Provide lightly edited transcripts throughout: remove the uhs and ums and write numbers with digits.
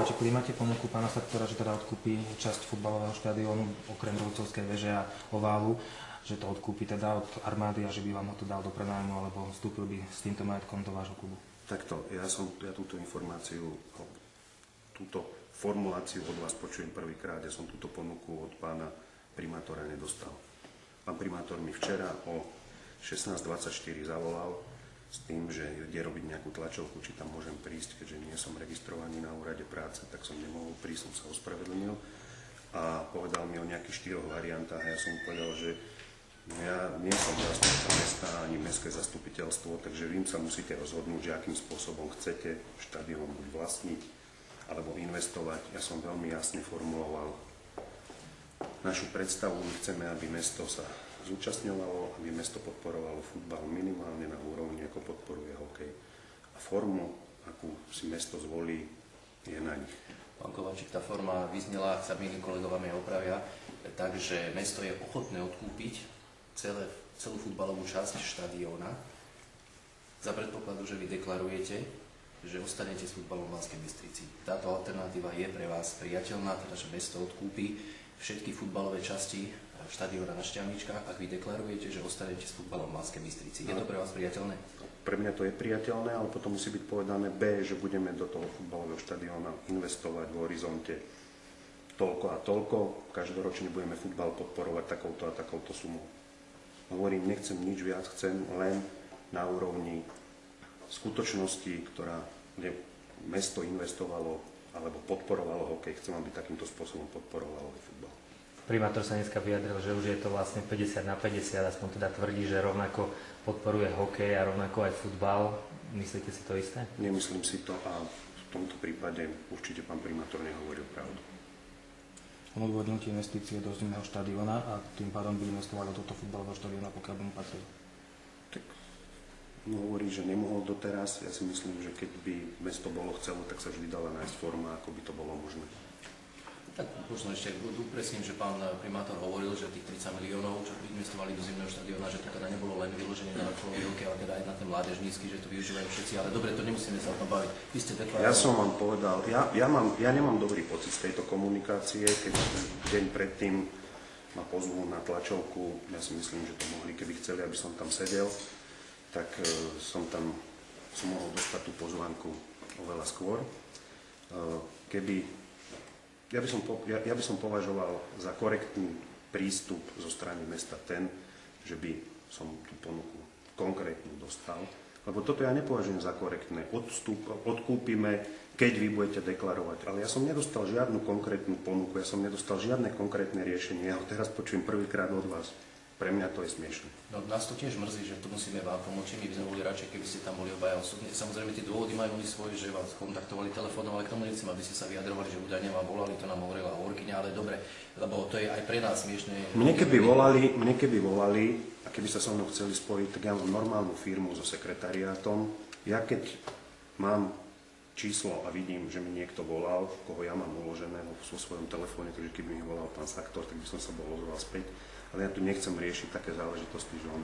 Kováčik, príjmate ponuku pána Sartora, že teda odkúpi časť futbalového štadiónu, okrem Rojcovskej veže a oválu, že to odkúpi teda od armády a že by vám ho to dal do prenájmu, alebo vstúpil by s týmto majetkom do vášho klubu? Takto, ja túto informáciu, túto formuláciu od vás počujem prvýkrát. Ja som túto ponuku od pána primátora nedostal. Pán primátor mi včera o 16:24 zavolal s tým, že ide robiť nejakú tlačovku, či tam môžem prísť, keďže nie som registrovaný na úrade práce, tak som nemohol prísť, som sa ospravedlnil a povedal mi o nejakých 4 variantách a ja som povedal, že ja nie som zástupca mesta ani mestské zastupiteľstvo, takže vy sa musíte rozhodnúť, že akým spôsobom chcete štadión buď vlastniť alebo investovať. Ja som veľmi jasne formuloval našu predstavu. My chceme, aby mesto sa zúčastňovalo, aby mesto podporovalo futbal minimálne na úrovni, ako podporuje hokej. A formu, akú si mesto zvolí, je na nich. Pán Kováčik, tá forma vyznela, ak sa milí kolegovia mi opravia, takže mesto je ochotné odkúpiť celú futbalovú časť štadióna za predpokladu, že vy deklarujete, že ostanete s futbalom v Banskej Bystrici. Táto alternatíva je pre vás priateľná, teda že mesto odkúpi všetky futbalové časti štadióna na Šťavničkách, ak vy deklarujete, že ostanete s futbalom v Banskej Bystrici. Je to pre vás priateľné? Pre mňa to je priateľné, ale potom musí byť povedané B, že budeme do toho futbalového štadióna investovať v horizonte toľko a toľko. Každoročne budeme futbal podporovať takouto a takouto sumou. Hovorím, nechcem nič viac, chcem len na úrovni skutočnosti, kde mesto investovalo alebo podporovalo hokej. Chcem, aby takýmto spôsobom podporovalo aj futbal. Primátor sa dneska vyjadril, že už je to vlastne 50/50, aspoň teda tvrdí, že rovnako podporuje hokej a rovnako aj futbal. Myslíte si to isté? Nemyslím si to a v tomto prípade určite pán primátor nehovoril pravdu. On odvodnil tie investície do zimného štadióna a tým pádom by investovali do tohto futbalového štadióna, pokiaľ by mu patril. Tak hovorí, že nemohol doteraz. Ja si myslím, že keď by mesto bolo chcelo, tak sa vždy dala nájsť forma, ako by to bolo možné. Tak možno ešte upresním, že pán primátor hovoril, že tých 30 miliónov, čo investovali do zimného štadióna, že to teda nebolo len vyloženie na vrcholový hokej, ale teda aj na ten mládežnícky, že to využívajú všetci. Ale dobre, to nemusíme sa o tom baviť. Vy ste deklarovali. Ja som vám povedal, ja nemám dobrý pocit z tejto komunikácie, keď deň predtým ma pozvú na tlačovku. Ja si myslím, že to mohli, keby chceli, aby som tam sedel, tak som mohol dostať tú pozvánku oveľa skôr. Ja by som považoval za korektný prístup zo strany mesta ten, že by som tú ponuku konkrétnu dostal. Lebo toto ja nepovažujem za korektné. Odkúpime, keď vy budete deklarovať. Ale ja som nedostal žiadnu konkrétnu ponuku, ja som nedostal žiadne konkrétne riešenie. Ja ho teraz počujem prvýkrát od vás. Pre mňa to je smiešne. No, nás to tiež mrzí, že tu musíme vám pomôcť. My by sme boli radšej, keby ste tam boli obaja osobne. Samozrejme, tie dôvody majú oni svoje, že vás kontaktovali telefónom, ale k tomu nechcem, aby ste sa vyjadrovali, že údajne vám volali, to nám hovorila hovorkyňa, ale dobre, lebo to je aj pre nás smiešne. Mne keby volali a keby sa so mnou chceli spojiť, tak ja mám normálnu firmu so sekretariátom. Ja keď mám číslo a vidím, že mi niekto volal, koho ja mám uloženého vo svojom telefóne, takže keby mi volal pán Sartor, tak by som sa bol ozval späť. Ale ja tu nechcem riešiť také záležitosti, že on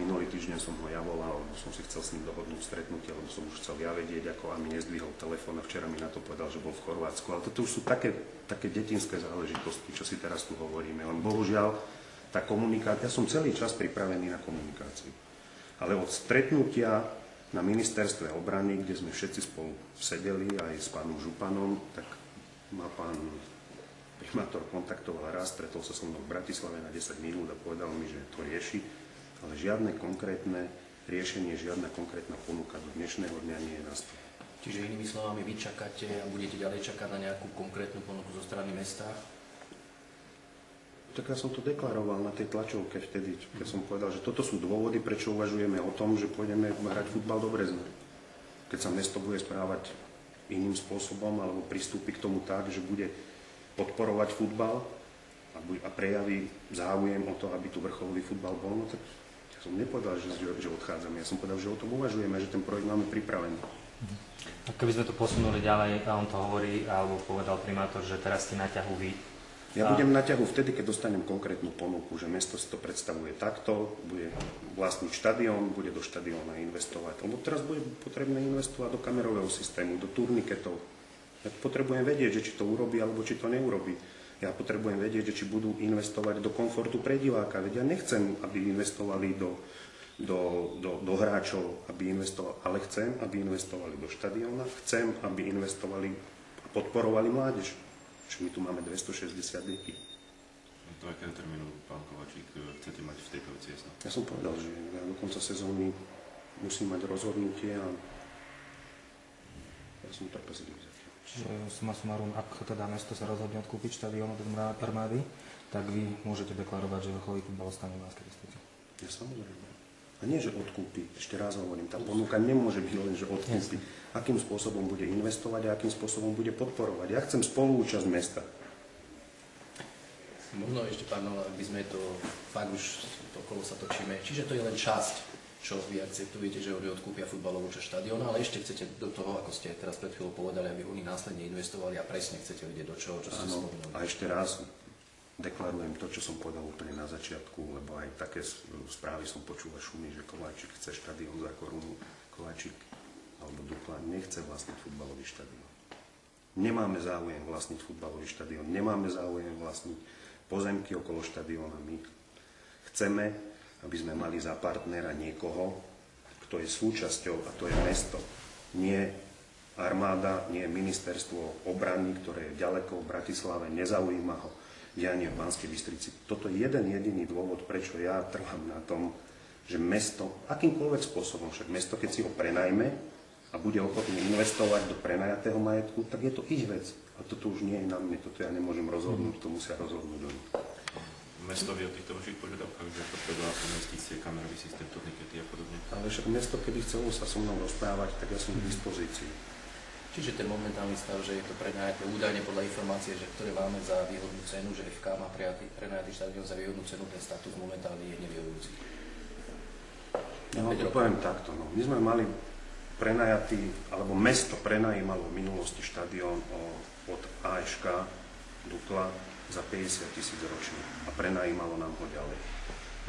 minulý týždeň som ho ja volal, lebo som si chcel s ním dohodnúť stretnutie, lebo som už chcel ja vedieť, ako a mi nezdvihol telefón a včera mi na to povedal, že bol v Chorvátsku. Ale toto už sú také detinské záležitosti, čo si teraz tu hovoríme. Len bohužiaľ, tá komunikácia, ja som celý čas pripravený na komunikáciu. Ale od stretnutia na ministerstve obrany, kde sme všetci spolu sedeli aj s pánom Županom, tak ma pán primátor kontaktoval raz, stretol sa so mnou v Bratislave na 10 minút a povedal mi, že to rieši, ale žiadne konkrétne riešenie, žiadna konkrétna ponuka do dnešného dňa nie je na stole. Čiže inými slovami, vy čakáte a budete ďalej čakať na nejakú konkrétnu ponuku zo strany mesta? Tak ja som to deklaroval na tej tlačovke vtedy, keď som povedal, že toto sú dôvody, prečo uvažujeme o tom, že pôjdeme hrať futbal do Brezna. Keď sa mesto bude správať iným spôsobom alebo pristúpi k tomu tak, že bude podporovať futbal a prejaví záujem o to, aby tu vrcholový futbal bol, no tak ja som nepovedal, že odchádzame. Ja som povedal, že o tom uvažujeme, že ten projekt máme pripravený. A keby sme to posunuli ďalej, a on to hovorí, alebo povedal primátor, že teraz ste na ťahu vy. Ja budem na ťahu vtedy, keď dostanem konkrétnu ponuku, že mesto si to predstavuje takto, bude vlastniť štadión, bude do štadióna investovať. Lebo teraz bude potrebné investovať do kamerového systému, do turniketov. Ja potrebujem vedieť, že či to urobí, alebo či to neurobí. Ja potrebujem vedieť, že či budú investovať do komfortu pre diváka. Veď ja nechcem, aby investovali do hráčov, ale chcem, aby investovali do štadióna, chcem, aby investovali a podporovali mládež. Čo my tu máme 260 detí. Do akého termínu, pán Kováčik, chcete mať v tejto veci jasno? Ja som povedal, že ja do konca sezóny musím mať rozhodnutie a ja som trpezlivý. Čiže suma sumarum, ak teda mesto sa rozhodne odkúpiť štadión od Armády, tak vy môžete deklarovať, že vrcholový futbal ostane v Banskej Bystrici. Ja samozrejme. A nie, že odkúpi. Ešte raz hovorím, tá ponuka nemôže byť len, že odkúpi. Akým spôsobom bude investovať a akým spôsobom bude podporovať. Ja chcem spoluúčasť mesta. Možno ešte, pán Nola, ak by sme to fakt už okolo sa točíme. Čiže to je len časť, čo vy akceptujete, že oni odkúpia futbalovú časť štadióna, ale ešte chcete do toho, ako ste teraz pred chvíľou povedali, aby oni následne investovali a presne chcete vidieť do čoho, čo ste spomínali. A ešte raz deklarujem to, čo som povedal úplne na začiatku, lebo aj také správy som počúval šumy, že Kováčik chce štadión za korunu. Kováčik alebo Dukla nechce vlastniť futbalový štadión. Nemáme záujem vlastniť futbalový štadión, nemáme záujem vlastniť pozemky okolo štadióna. My chceme, aby sme mali za partnera niekoho, kto je súčasťou, a to je mesto. Nie armáda, nie ministerstvo obrany, ktoré je ďaleko v Bratislave, nezaujíma ho dianie v Banskej Bystrici. Toto je jeden jediný dôvod, prečo ja trvám na tom, že mesto, akýmkoľvek spôsobom, však mesto, keď si ho prenajme a bude ochotný investovať do prenajatého majetku, tak je to ich vec. A toto už nie je na mne, toto ja nemôžem rozhodnúť, to musia rozhodnúť oni. Mesto vie o týchto vašich požiadavkách, že potrebuje investície, kamerový systém, turnikety a podobne. Ale však mesto, keby chcelo sa so mnou rozprávať, tak ja som k dispozícii. Čiže ten momentálny stav, že je to prenajaté údajne podľa informácie, že ktoré máme za výhodnú cenu, že FK má prenajatý štadión za výhodnú cenu, ten status momentálny je nevyhovujúci. Ja vám to poviem takto. No. My sme mali prenajatý, alebo mesto prenajímalo v minulosti štadión od AŠK Dukla za 50 000 ročne a prenajímalo nám ho ďalej.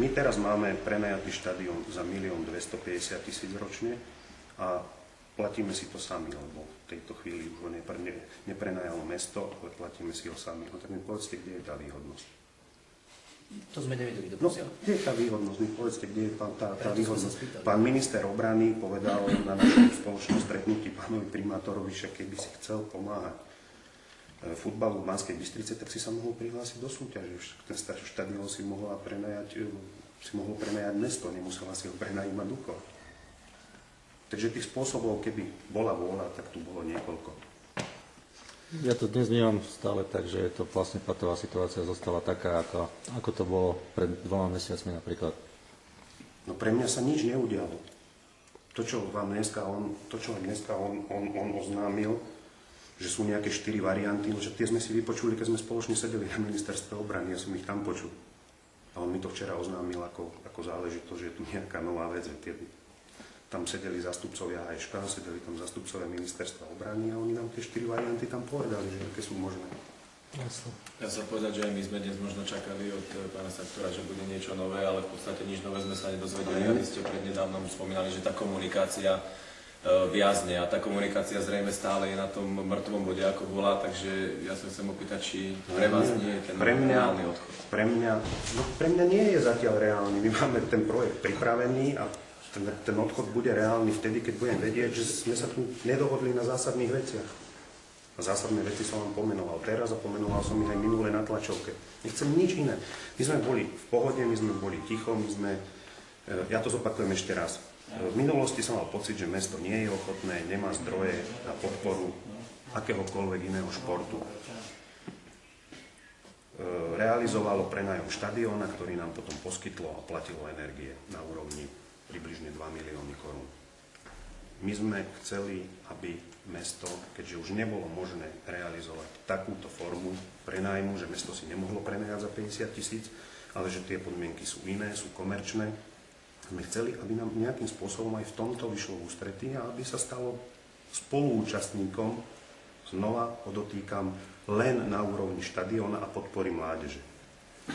My teraz máme prenajatý štadión za 1 250 000 ročne a platíme si to sami, lebo v tejto chvíli už ho neprenajalo mesto, ale platíme si ho sami. No tak mi povedzte, kde je tá výhodnosť. To sme nevedeli No, doposiaľ. kde je tá výhodnosť? Mi povedzte, kde je tá výhodnosť. Pán minister obrany povedal na našom spoločnom stretnutí pánovi primátorovi, že keby si chcel pomáhať futbalu v Banskej Bystrici, tak si sa mohol prihlásiť do súťaže. Ten štadión si mohlo prenajať mesto, nemusela si ho prenajímať Dukla. Takže tých spôsobov, keby bola vôľa, tak tu bolo niekoľko. Ja to dnes vnímam stále tak, že to vlastne patová situácia zostala taká, ako to bolo pred 2 mesiacmi napríklad. No pre mňa sa nič neudialo. To, čo vám dneska on oznámil, že sú nejaké 4 varianty, že tie sme si vypočuli, keď sme spoločne sedeli na ministerstve obrany, ja som ich tam počul. A on mi to včera oznámil ako záležitosť, že je tu nejaká nová vec. Tam sedeli zástupcovia AŠK, sedeli tam zástupcovia ministerstva obrany a oni nám tie 4 varianty tam povedali, že aké sú možné. Ja sa povedať, že aj my sme dnes možno čakali od pána Saktora, že bude niečo nové, ale v podstate nič nové sme sa nedozvedeli. A vy ste prednedávnom spomínali, že tá komunikácia viazne a tá komunikácia zrejme stále je na tom mŕtvom bode, ako bola, takže ja sa chcem opýtať, či pre vás nie je ten reálny odchod. Pre mňa nie je zatiaľ reálny. My máme ten projekt pripravený a ten odchod bude reálny vtedy, keď budem vedieť, že sme sa tu nedohodli na zásadných veciach. A zásadné veci som vám pomenoval teraz a pomenoval som ich aj minule na tlačovke. Nechcem nič iné. My sme boli v pohode, my sme boli ticho, ja to zopakujem ešte raz. V minulosti som mal pocit, že mesto nie je ochotné, nemá zdroje na podporu akéhokoľvek iného športu. Realizovalo prenajom štadióna, ktorý nám potom poskytlo a platilo energie na úrovni približne 2 milióny korún. My sme chceli, aby mesto, keďže už nebolo možné realizovať takúto formu prenajmu, že mesto si nemohlo prenajať za 50 000, ale že tie podmienky sú iné, sú komerčné, sme chceli, aby nám nejakým spôsobom aj v tomto vyšlo v ústretí a aby sa stalo spoluúčastníkom, znova podotýkam, len na úrovni štadióna a podpory mládeže.